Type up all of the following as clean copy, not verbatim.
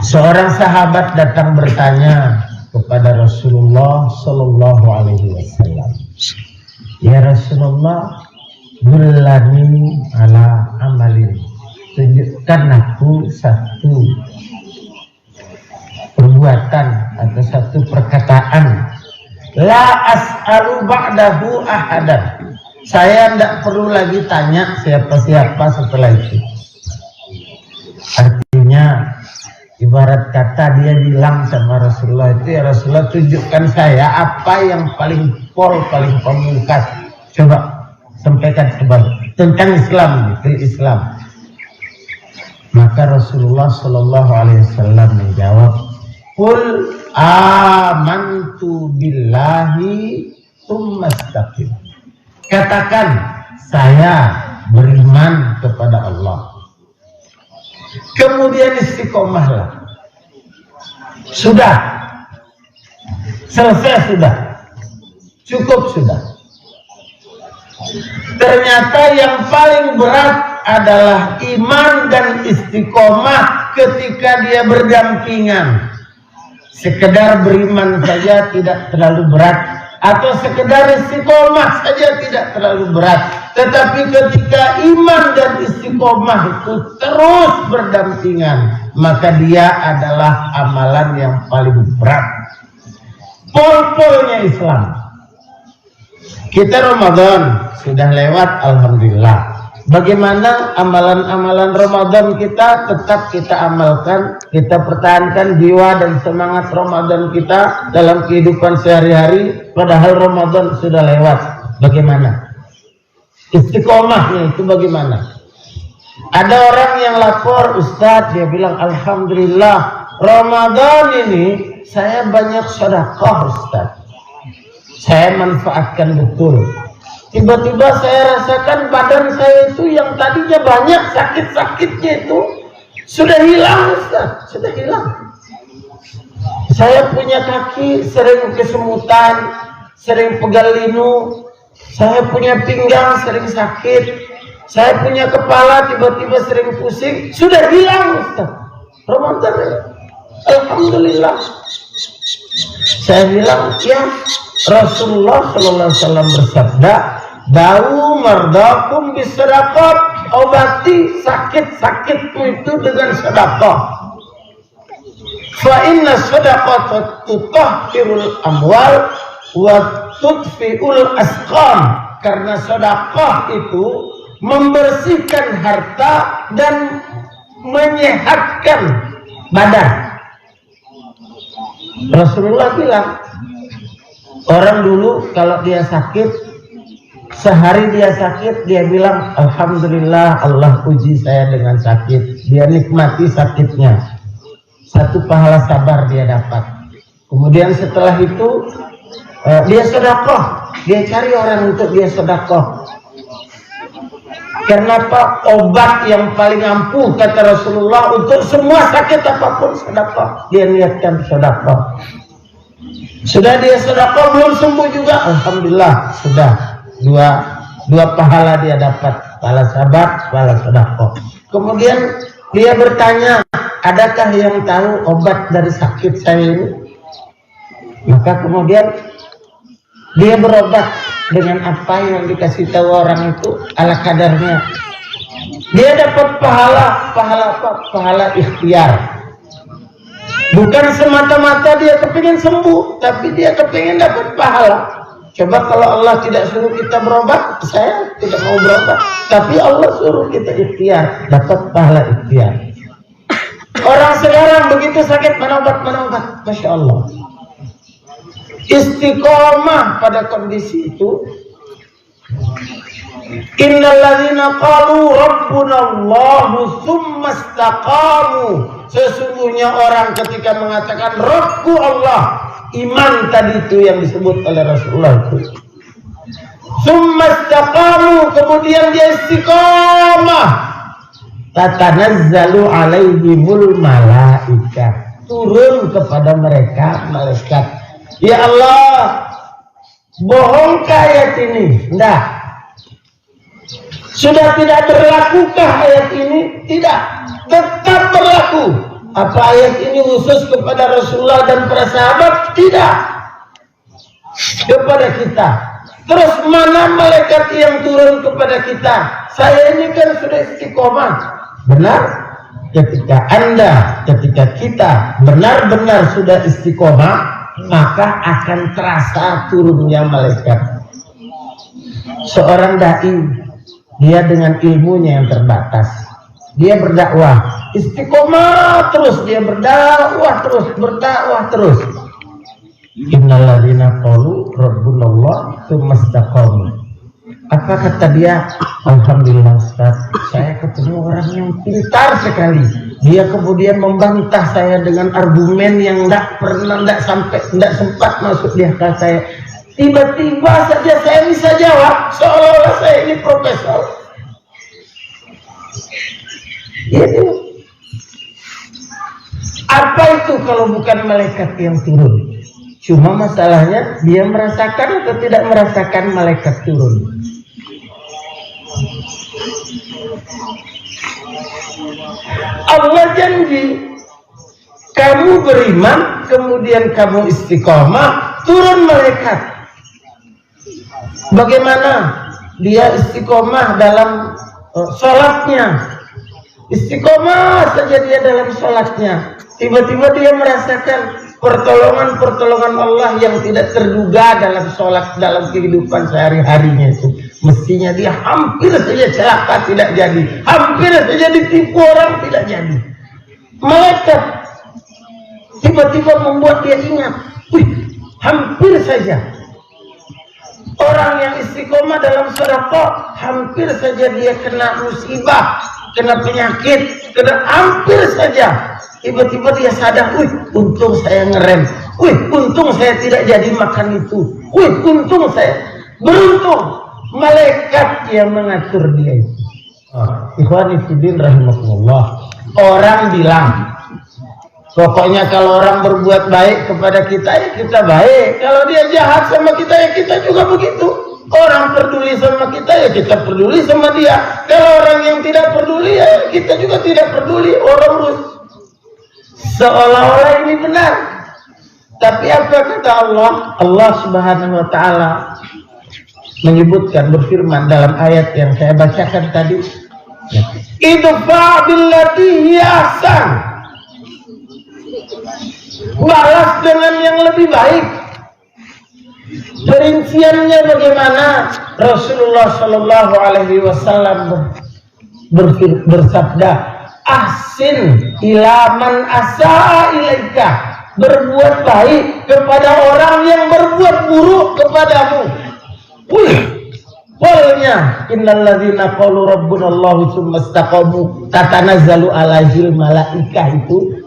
Seorang sahabat datang bertanya kepada Rasulullah Sallallahu Alaihi Wasallam, ya Rasulullah, dullani ala amalin, tunjukkan aku satu perbuatan atau satu perkataan, la as'alu ba'dahu ahadan, saya tidak perlu lagi tanya siapa-siapa setelah itu. Artinya ibarat kata dia bilang sama Rasulullah itu, ya Rasulullah, tunjukkan saya apa yang paling paling pamungkas, coba sampaikan sebab tentang Islam, Islam. Maka Rasulullah Sallallahu Alaihi Wasallam menjawab, qul amantu billahi tsumma istaqim, katakan saya beriman kepada Allah, kemudian istiqomahlah. Sudah selesai, sudah cukup, sudah. Ternyata yang paling berat adalah iman dan istiqomah ketika dia berdampingan. Sekedar beriman saja tidak terlalu berat, atau sekedar istiqomah saja tidak terlalu berat. Tetapi ketika iman dan istiqomah itu terus berdampingan, maka dia adalah amalan yang paling berat. Pol-polnya Islam. Kita Ramadan sudah lewat, alhamdulillah. Bagaimana amalan-amalan Ramadan kita tetap kita amalkan, kita pertahankan jiwa dan semangat Ramadan kita dalam kehidupan sehari-hari, padahal Ramadan sudah lewat. Bagaimana? Istiqomahnya itu bagaimana? Ada orang yang lapor, Ustadz, dia bilang, alhamdulillah Ramadan ini saya banyak sedekah Ustadz, saya manfaatkan betul. Tiba-tiba saya rasakan badan saya itu yang tadinya banyak sakit-sakitnya itu sudah hilang Ustaz, sudah hilang. Saya punya kaki sering kesemutan, sering pegal linu, saya punya pinggang sering sakit, saya punya kepala tiba-tiba sering pusing, sudah hilang Ustaz. Ramadan, alhamdulillah. Saya bilang, ya Rasulullah Sallallahu Alaihi Wasallam bersabda, "Da'u mardakum bisadaqah." Obati sakit-sakitmu itu dengan sedekah. Fa inna sadaqata tutahhirul amwal wa tudfi'ul asqam. Karena sedekah itu membersihkan harta dan menyehatkan badan. Rasulullah bilang, orang dulu kalau dia sakit, sehari dia sakit, dia bilang, alhamdulillah Allah uji saya dengan sakit. Dia nikmati sakitnya. Satu pahala sabar dia dapat. Kemudian setelah itu dia sedekah. Dia cari orang untuk dia sedekah. Kenapa? Obat yang paling ampuh kata Rasulullah untuk semua sakit apapun, sedekah. Dia niatkan sedekah. Sudah dia sedekah belum sembuh juga, alhamdulillah sudah dua pahala dia dapat, pahala sabar, pahala sedekah. Kemudian dia bertanya, adakah yang tahu obat dari sakit saya ini? Maka kemudian dia berobat dengan apa yang dikasih tahu orang itu ala kadarnya. Dia dapat pahala ikhtiar. Bukan semata-mata dia kepingin sembuh, tapi dia kepingin dapat pahala. Coba kalau Allah tidak suruh kita berobat, saya tidak mau berobat. Tapi Allah suruh kita ikhtiar, dapat pahala ikhtiar. Orang sekarang begitu sakit, mana obat, Masya Allah. Istiqomah pada kondisi itu. Innalladzina qalu rabbunallahu tsumma istaqamu. Sesungguhnya orang ketika mengatakan Rabbku Allah, iman tadi itu yang disebut oleh Rasulullah itu. Tsumma istaqamu, kemudian dia istiqomah. Tatanazzalu alaihimul malaikah. Turun kepada mereka malaikat. Ya Allah, bohongkah ayat ini? Tidak. Sudah tidak berlakukah ayat ini? Tidak. Tetap berlaku. Apa ayat ini khusus kepada Rasulullah dan para sahabat? Tidak. Kepada kita. Terus mana malaikat yang turun kepada kita? Saya ini kan sudah istiqomah. Benar? Ketika kita benar-benar sudah istiqomah, maka akan terasa turunnya malaikat. Seorang dai, dia dengan ilmunya yang terbatas, dia berdakwah istiqomah terus, dia berdakwah terus. Innalladzina qalu rabbunallah tsumma istaqamu. Apa kata dia? Alhamdulillah Ustaz, saya ketemu orang yang pintar sekali. Dia kemudian membantah saya dengan argumen yang tidak sempat masuk di akal saya. Tiba-tiba saja saya bisa jawab seolah-olah saya ini profesor. Itu. Apa itu kalau bukan malaikat yang turun? Cuma masalahnya dia merasakan atau tidak merasakan malaikat turun. Allah janji, kamu beriman, kemudian kamu istiqomah, turun malaikat. Bagaimana dia istiqomah dalam sholatnya? Istiqomah saja dia dalam sholatnya. Tiba-tiba dia merasakan pertolongan Allah yang tidak terduga dalam sholat, dalam kehidupan sehari-harinya itu. Mestinya dia hampir saja celaka tidak jadi, hampir saja ditipu orang tidak jadi. Malaikat tiba-tiba membuat dia ingat, hampir saja. Orang yang istiqomah dalam sedekah, hampir saja dia kena musibah, kena penyakit, hampir saja. Tiba-tiba dia sadar, untung saya ngerem, untung saya tidak jadi makan itu, untung saya, beruntung malaikat yang mengatur dia itu. Ikhwani fillah rahimakumullah. Orang bilang, pokoknya kalau orang berbuat baik kepada kita, ya kita baik. Kalau dia jahat sama kita, ya kita juga begitu. Orang peduli sama kita, ya kita peduli sama dia. Kalau orang yang tidak peduli, ya kita juga tidak peduli. Orang urus. Seolah-olah ini benar. Tapi apa kata Allah? Allah Subhanahu wa ta'ala menyebutkan, berfirman dalam ayat yang saya bacakan tadi, idfa billati hiya ahsan, balas dengan yang lebih baik. Perinciannya bagaimana? Rasulullah Shallallahu Alaihi Wasallam bersabda, ahsin ilaman asa ilaika, berbuat baik kepada orang yang berbuat buruk kepadamu. Qulnya innalladzina qalu rabbunallahu tsumma istaqamu tatanazzalu alaihil malaikah, itu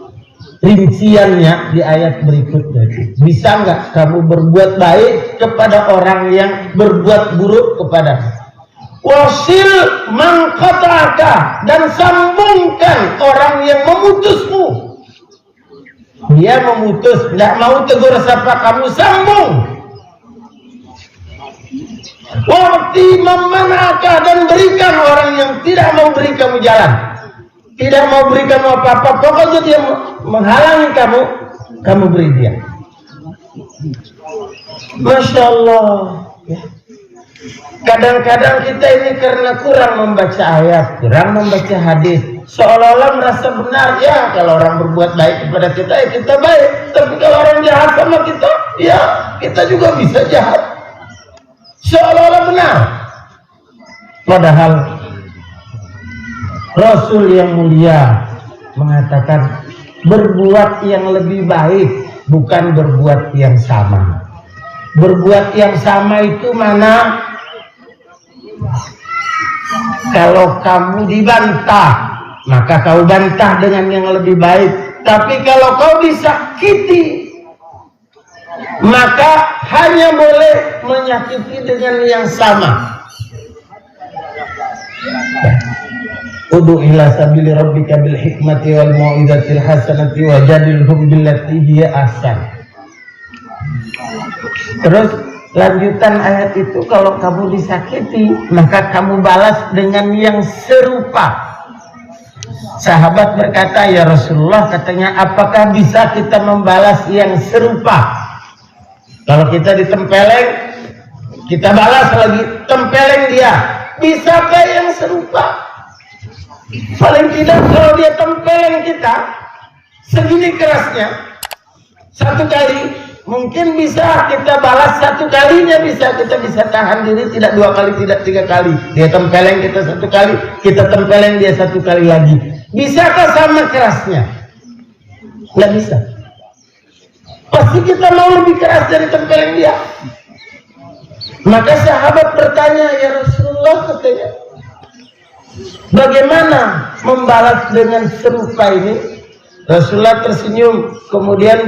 rinciannya di ayat berikutnya. Bisa nggak kamu berbuat baik kepada orang yang berbuat buruk kepadamu? Wasil man qata'aka, dan sambungkan orang yang memutusmu. Dia memutus, tidak mau tegur sapa kamu, sambung. Waqti memanaka, dan berikan orang yang tidak mau beri kamu jalan, tidak mau beri kamu apa-apa, pokoknya dia menghalangi kamu beri dia. Masya Allah. Kadang-kadang kita ini karena kurang membaca ayat, kurang membaca hadis, seolah-olah merasa benar. Ya kalau orang berbuat baik kepada kita, ya kita baik. Tapi kalau orang jahat sama kita, ya kita juga bisa jahat. Seolah-olah benar. Padahal Rasul yang mulia mengatakan, berbuat yang lebih baik, bukan berbuat yang sama. Berbuat yang sama itu mana? Kalau kamu dibantah, maka kau bantah dengan yang lebih baik. Tapi kalau kau disakiti, maka hanya boleh menyakiti dengan yang sama. Ud'u ila sabili rabbika bil hikmati wal mau'izatil hasanati wajadilhum billati hiya ahsan. Terus lanjutan ayat itu, kalau kamu disakiti, maka kamu balas dengan yang serupa. Sahabat berkata, ya Rasulullah, katanya, apakah bisa kita membalas yang serupa? Kalau kita ditempeleng, kita balas lagi, tempeleng dia. Bisakah yang serupa? Paling tidak kalau dia tempeleng kita segini kerasnya, satu kali, mungkin bisa kita balas satu kalinya, kita bisa tahan diri, tidak dua kali, tidak tiga kali. Dia tempeleng kita satu kali, kita tempeleng dia satu kali lagi. Bisakah sama kerasnya? Nggak bisa. Pasti kita mau lebih keras dari tempeleng dia. Maka sahabat bertanya, ya Rasulullah, katanya, bagaimana membalas dengan serupa ini? Rasulullah tersenyum, kemudian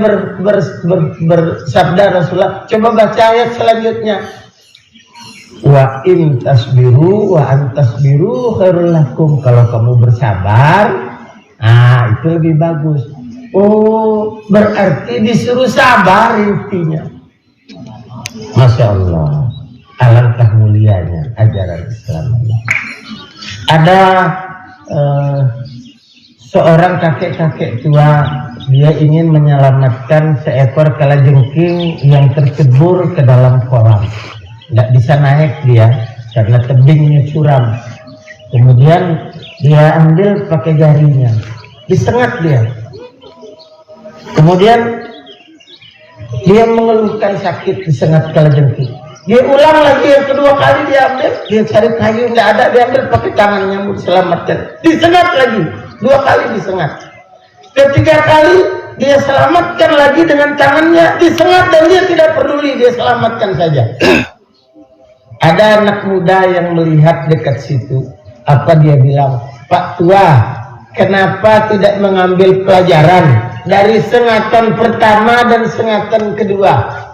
bersabda Rasulullah, coba baca ayat selanjutnya. Wa in tasbiru wa antasbiru khairul lakum. Kalau kamu bersabar, itu lebih bagus. Oh, berarti disuruh sabar intinya. Masya Allah, alangkah mulianya ajaran Islam. Ada seorang kakek-kakek tua, dia ingin menyelamatkan seekor kalajengking yang tercebur ke dalam kolam. Tidak bisa naik dia karena tebingnya curam. Kemudian dia ambil pakai jarinya, disengat dia. Kemudian dia mengeluhkan sakit disengat kalajengking. Dia ulang lagi yang kedua kali, dia ambil, dia cari kayu, nggak ada, dia ambil pakai tangannya, mau diselamatkan. Disengat lagi, dua kali disengat. Ketiga kali dia selamatkan lagi dengan tangannya, disengat dan dia tidak peduli, dia selamatkan saja. Ada anak muda yang melihat dekat situ. Apa dia bilang? Pak tua, kenapa tidak mengambil pelajaran dari sengatan pertama dan sengatan kedua?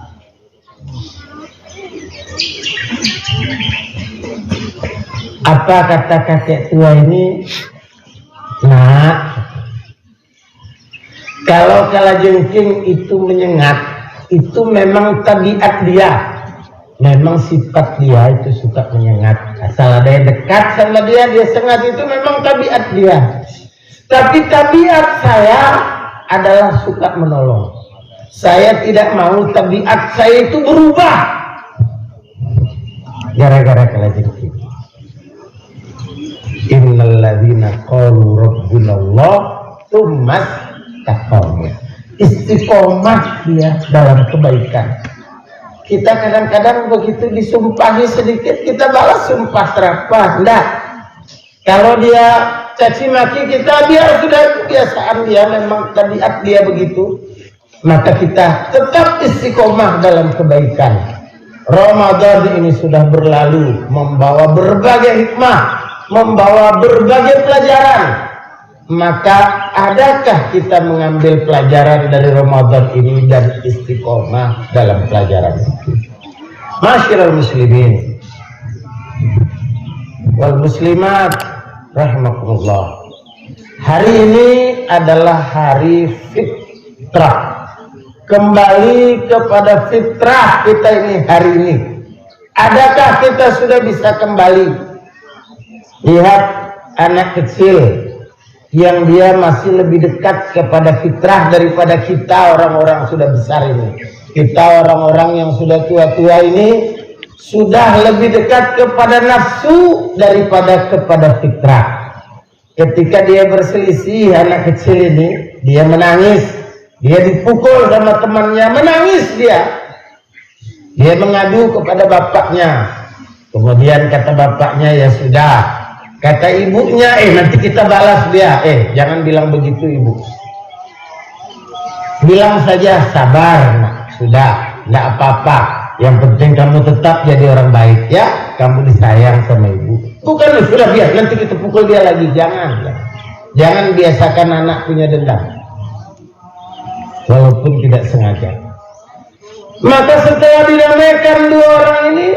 Apa kata kakek tua ini? Nah, kalau kalajengking itu menyengat, itu memang tabiat dia. Memang sifat dia itu suka menyengat. Asal ada yang dekat sama dia, dia sengat, itu memang tabiat dia. Tapi tabiat saya adalah suka menolong. Saya tidak mau tabiat saya itu berubah gara-gara kalajengking. Innal ladzina qalu rabbunallah tsumma istaqamu. Istiqomah dia dalam kebaikan. Kita kadang-kadang begitu disumpahi sedikit, kita balas sumpah serapah. Enggak. Kalau dia caci maki kita, dia sudah kebiasaan dia, memang tabiat dia begitu. Maka kita tetap istiqomah dalam kebaikan. Ramadan ini sudah berlalu, membawa berbagai hikmah, membawa berbagai pelajaran. Maka adakah kita mengambil pelajaran dari Ramadan ini dan istiqomah dalam pelajaran itu? Masyiral muslimin wal muslimat rahimakumullah. Hari ini adalah hari fitrah. Kembali kepada fitrah kita ini hari ini. Adakah kita sudah bisa kembali? Lihat anak kecil yang dia masih lebih dekat kepada fitrah daripada kita orang-orang sudah besar ini. Kita orang-orang yang sudah tua-tua ini sudah lebih dekat kepada nafsu daripada kepada fitrah. Ketika dia berselisih, anak kecil ini, dia menangis, dia dipukul sama temannya, menangis dia. Dia mengadu kepada bapaknya. Kemudian kata bapaknya, ya sudah. Kata ibunya, nanti kita balas dia. Jangan bilang begitu ibu. Bilang saja sabar, nak. Sudah, enggak apa-apa. Yang penting kamu tetap jadi orang baik ya. Kamu disayang sama ibu. Bukan sudah biar nanti kita pukul dia lagi. Jangan. Jangan biasakan anak punya dendam. Walaupun tidak sengaja. Maka setelah dinamakan dua orang ini,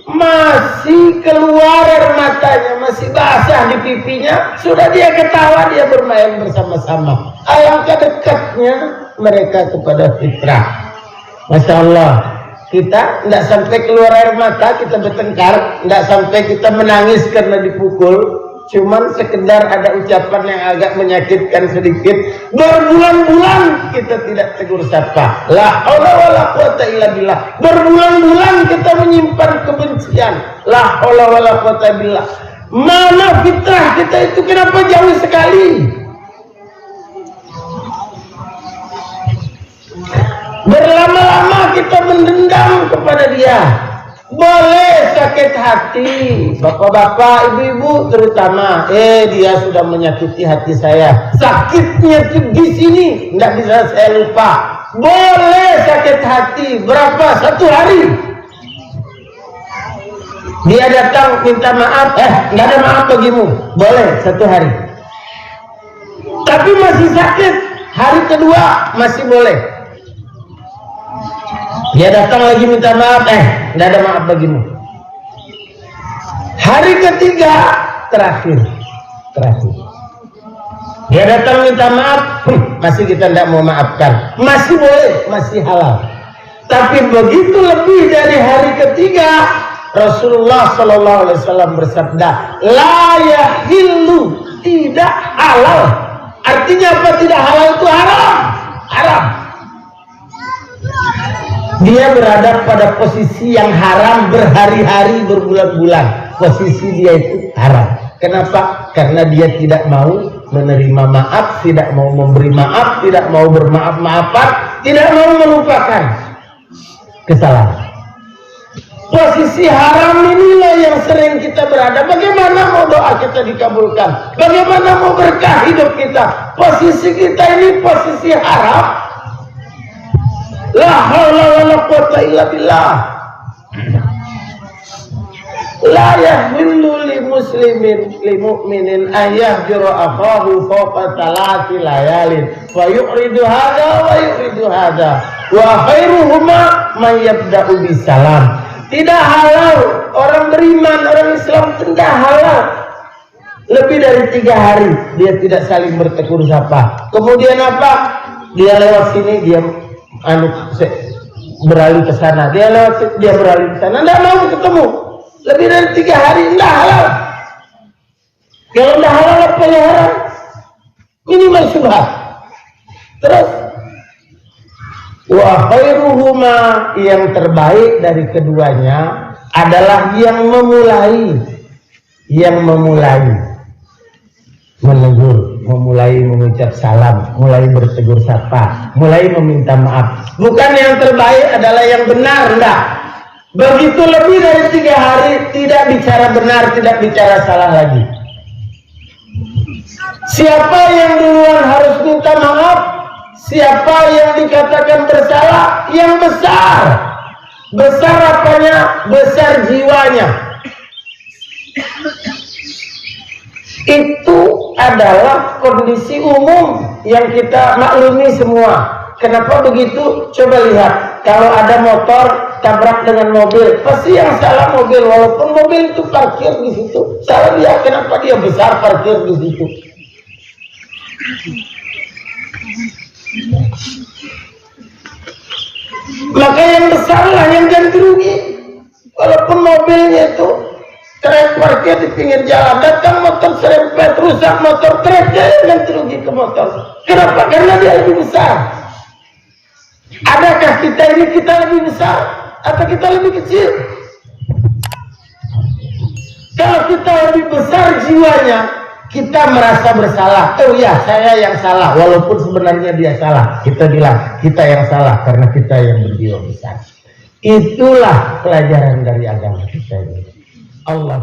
masih keluar air matanya, masih basah di pipinya, sudah dia ketawa, dia bermain bersama-sama. Alangkah dekatnya mereka kepada fitrah. Masya Allah, kita tidak sampai keluar air mata, kita bertengkar, tidak sampai kita menangis karena dipukul, cuman sekedar ada ucapan yang agak menyakitkan sedikit, berbulan-bulan kita tidak tegur sapa. La haula wala quwata illa billah. Berbulan-bulan kita menyimpan kebencian. La haula wala quwata billah. Mana fitrah kita itu, kenapa jauh sekali? Berlama-lama kita mendendam kepada dia. Boleh sakit hati, bapak-bapak, ibu-ibu terutama. Dia sudah menyakiti hati saya. Sakitnya di sini, tidak bisa saya lupa. Boleh sakit hati. Berapa? 1 hari. Dia datang minta maaf. Nggak ada maaf bagimu. Boleh 1 hari. Tapi masih sakit. Hari kedua masih boleh. Dia datang lagi minta maaf, nggak ada maaf bagimu. Hari ketiga terakhir. Dia datang minta maaf, masih kita tidak mau maafkan. Masih boleh, masih halal. Tapi begitu lebih dari hari ketiga, Rasulullah SAW bersabda, la yahillu, tidak halal. Artinya apa? Tidak halal itu haram. Haram. Dia berada pada posisi yang haram berhari-hari, berbulan-bulan. Posisi dia itu haram. Kenapa? Karena dia tidak mau menerima maaf, tidak mau memberi maaf, tidak mau bermaaf-maafan, tidak mau melupakan kesalahan. Posisi haram inilah yang sering kita berada. Bagaimana mau doa kita dikabulkan? Bagaimana mau berkah hidup kita? Posisi kita ini posisi haram. La haula wala quwata illa billah. La yahillu li muslimin li mu'minin ayyahjura akhahu fawqa 3 layalin wa yu'ridu hadha wa yu'ridu hadha wa khairuhuma man yabda'u bisalam. Tidak halal orang beriman, orang Islam tidak halal lebih dari 3 hari dia tidak saling bertegur sapa. Kemudian apa? Dia lewat sini, dia beralih ke sana, dia lewat, dia beralih ke sana, tidak mau ketemu lebih dari 3 hari, tidak halal. Kalau tidak halal apa yang haram? Minimal syubhat. Terus wa khairuhuma, yang terbaik dari keduanya adalah yang memulai menegur, memulai mengucap salam, mulai bertegur sapa, mulai meminta maaf. Bukan yang terbaik adalah yang benar, enggak. Begitu lebih dari 3 hari tidak bicara benar, tidak bicara salah lagi. Siapa yang duluan harus minta maaf? Siapa yang dikatakan bersalah? Yang besar. Besar apanya? Besar jiwanya. Itu adalah kondisi umum yang kita maklumi semua. Kenapa begitu? Coba lihat, kalau ada motor tabrak dengan mobil, pasti yang salah mobil, walaupun mobil itu parkir di situ. Salah dia, kenapa dia besar parkir di situ? Maka yang besar lah yang ganti rugi. Walaupun mobilnya itu trek parkir di pinggir jalan, datang motor serempet, rusak motor, trek dia yang ganti rugi ke motor. Kenapa? Karena dia lebih besar. Adakah kita ini kita lebih besar atau kita lebih kecil? Kalau kita lebih besar jiwanya, kita merasa bersalah. Oh ya, saya yang salah, walaupun sebenarnya dia salah. Kita bilang kita yang salah karena kita yang berjiwa besar. Itulah pelajaran dari agama kita ini. Allah